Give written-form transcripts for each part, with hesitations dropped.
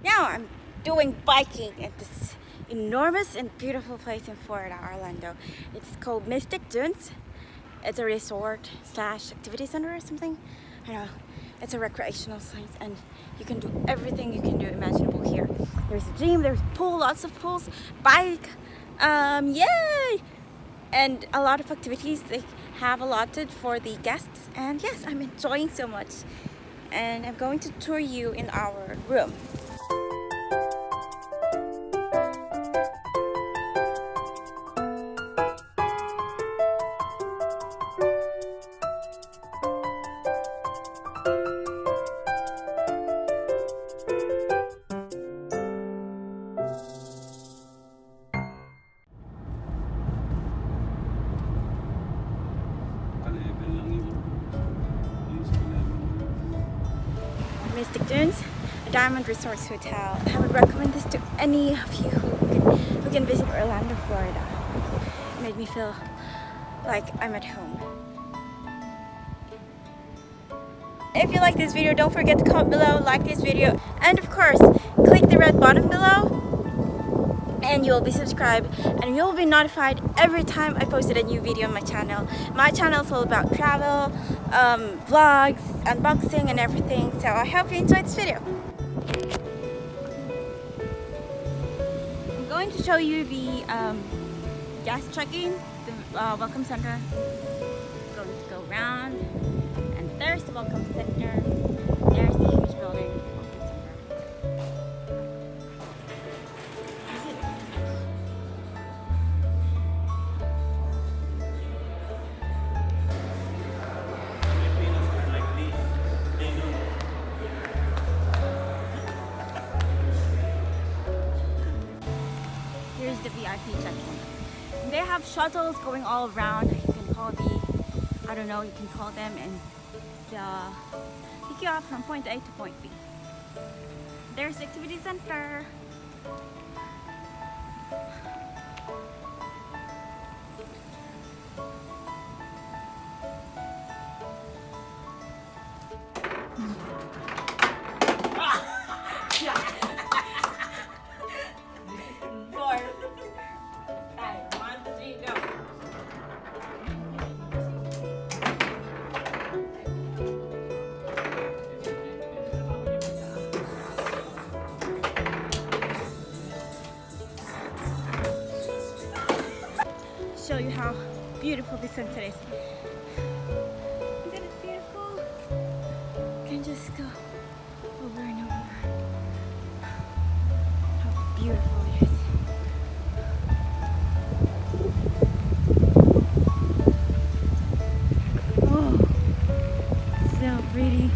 Now I'm doing biking at this enormous and beautiful place in Florida, Orlando. It's called Mystic Dunes. It's a resort slash activity center or something. I don't know. It's a recreational site and you can do everything you can do imaginable here. There's a gym, there's a pool, lots of pools, bike, yay! And a lot of activities they have allotted for the guests. And yes, I'm enjoying so much. And I'm going to tour you in our room. Mystic Dunes, a Diamond Resorts Hotel. I would recommend this to any of you who can visit Orlando, Florida. It made me feel like I'm at home. If you like this video, don't forget to comment below, like this video, and of course, click the red button below and you'll be subscribed and you'll be notified every time I posted a new video on my channel. My channel is all about travel, vlogs, unboxing and everything, so I hope you enjoyed this video. I'm going to show you the gas check-in, the welcome center. I'm going to go around and there's the welcome center. There's the huge building. Here's the VIP check-in. They have shuttles going all around. You can call I don't know, you can call them and they'll pick you up from point A to point B. There's the activity center. Show you how beautiful the sunset is. Isn't it beautiful? You can just go over and over. How beautiful it is. Oh, so pretty.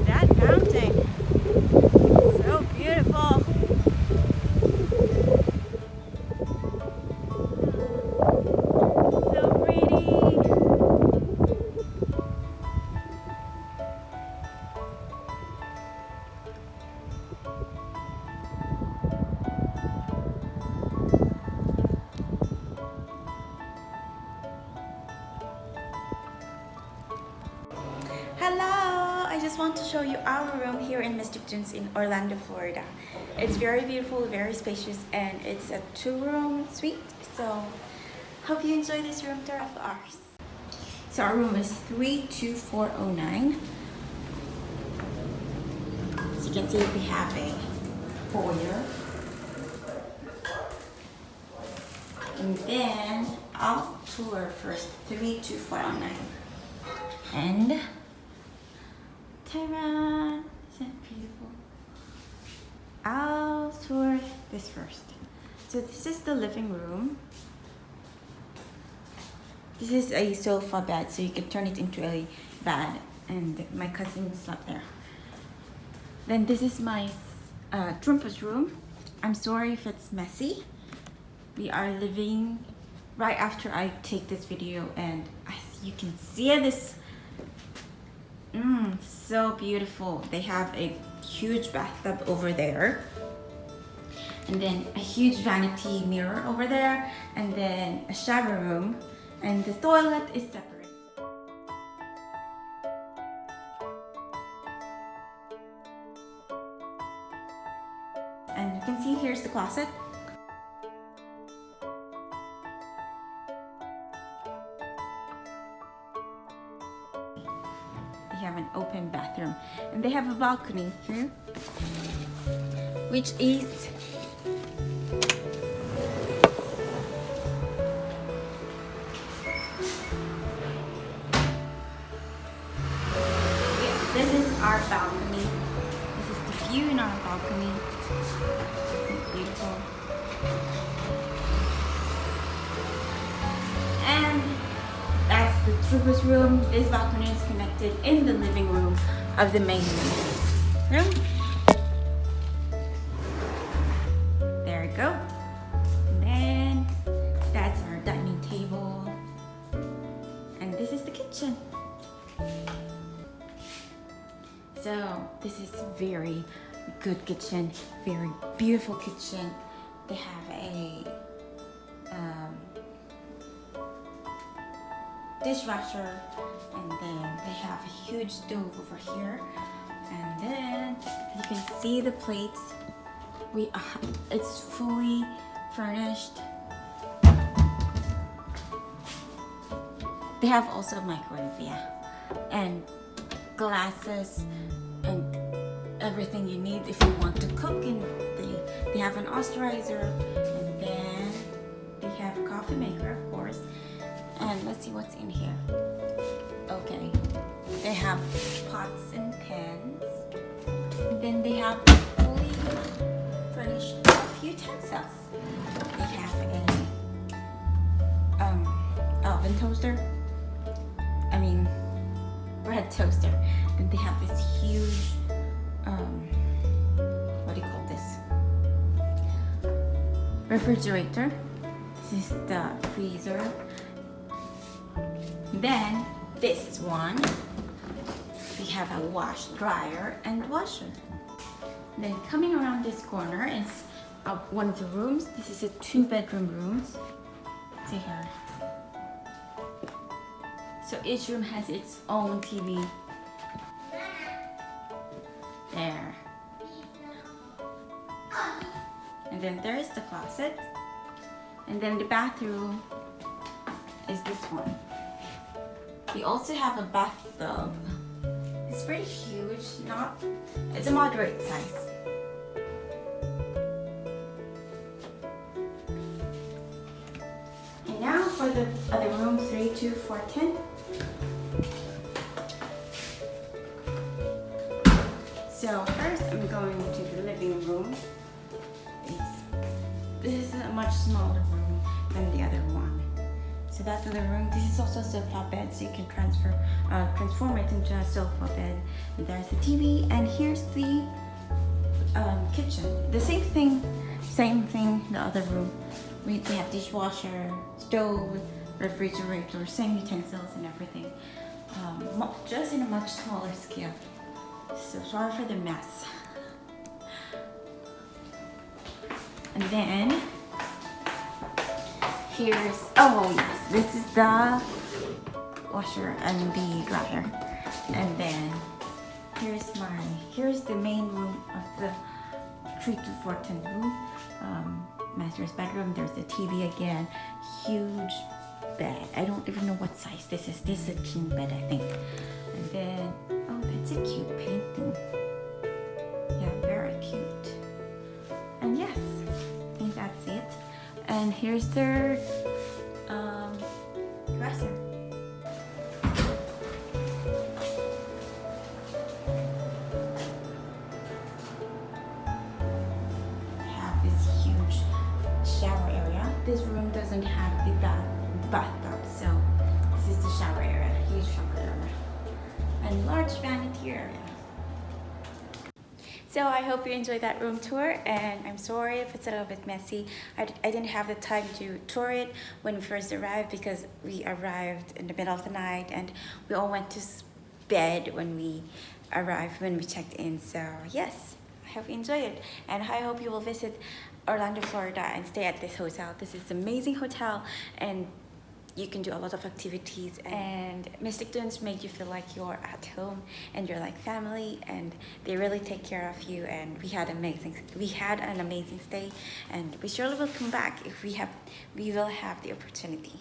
That mountain. So beautiful. So pretty. Hello! I just want to show you our room here in Mystic Dunes in Orlando, Florida. It's very beautiful, very spacious, and it's a 2-room suite. So, hope you enjoy this room tour of ours. So our room is 32409. As you can see, we have a foyer. And then I'll tour first 32409. And ta-da! Isn't it beautiful? I'll tour this first. So this is the living room. This is a sofa bed, so you can turn it into a bed. And my cousin slept there. Then this is my Trumpa's room. I'm sorry if it's messy. We are living right after I take this video, and as you can see this. So beautiful. They have a huge bathtub over there, and then a huge vanity mirror over there, and then a shower room, and the toilet is separate. here's the closet. They have an open bathroom, and they have a balcony here, which is this is our balcony. This is the view in our balcony. Isn't it beautiful? And that's the trooper's room. This balcony is connected in the living room of the main room. There we go. And then that's our dining table. And this is the kitchen. So this is very good kitchen, very beautiful kitchen. They have a dishwasher, and then they have a huge stove over here, and then you can see the plates. It's fully furnished. They have also a microwave, yeah, and glasses and everything you need if you want to cook. And they have an osterizer, and then they have a coffee maker, of course. And let's see what's in here. Okay, they have pots and pans. And then they have fully furnished utensils. They have a oven toaster. Bread toaster. Then they have this huge what do you call this? Refrigerator. This is the freezer. Then this one, we have a wash dryer and washer. Then coming around this corner is one of the rooms. This is a 2-bedroom room. See here. So each room has its own TV. There. And then there's the closet. And then the bathroom is this one. We also have a bathtub. It's pretty huge, it's a moderate size. And now for the other room, 3, 2, 4, 10. So first I'm going to the living room. This is a much smaller room than the other one. So that's the living room. This is also a sofa bed, so you can transform it into a sofa bed. And there's the TV, and here's the kitchen. The same thing. The other room. We have dishwasher, stove, refrigerator, same utensils and everything. Just in a much smaller scale. So sorry for the mess. And then this is the washer and the dryer. And then here's the main room of the 3 to 4, 10 room. Master's bedroom. There's the TV again. Huge bed. I don't even know what size this is. This is a king bed, I think. And then, that's a cute painting. Yeah, very cute. And yes, I think that's it. And here's their dresser. They have this huge shower area. This room doesn't have the bathtub, so this is the shower area, huge shower area, and large vanity area. So I hope you enjoyed that room tour, and I'm sorry if it's a little bit messy. I didn't have the time to tour it when we first arrived because we arrived in the middle of the night, and we all went to bed when we checked in. So yes, I hope you enjoyed it, and I hope you will visit Orlando, Florida and stay at this hotel. This is an amazing hotel, and you can do a lot of activities, and Mystic Dunes made you feel like you're at home and you're like family, and they really take care of you. And we had an amazing stay, and we surely will come back if we will have the opportunity.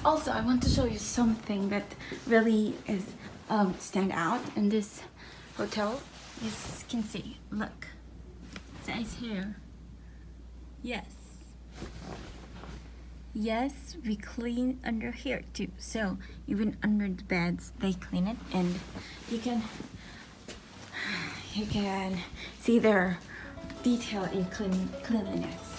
Also, I want to show you something that really is stand out in this hotel. You can see, look, it says here, yes, we clean under here too. So even under the beds, they clean it, and you can see their detail in cleanliness.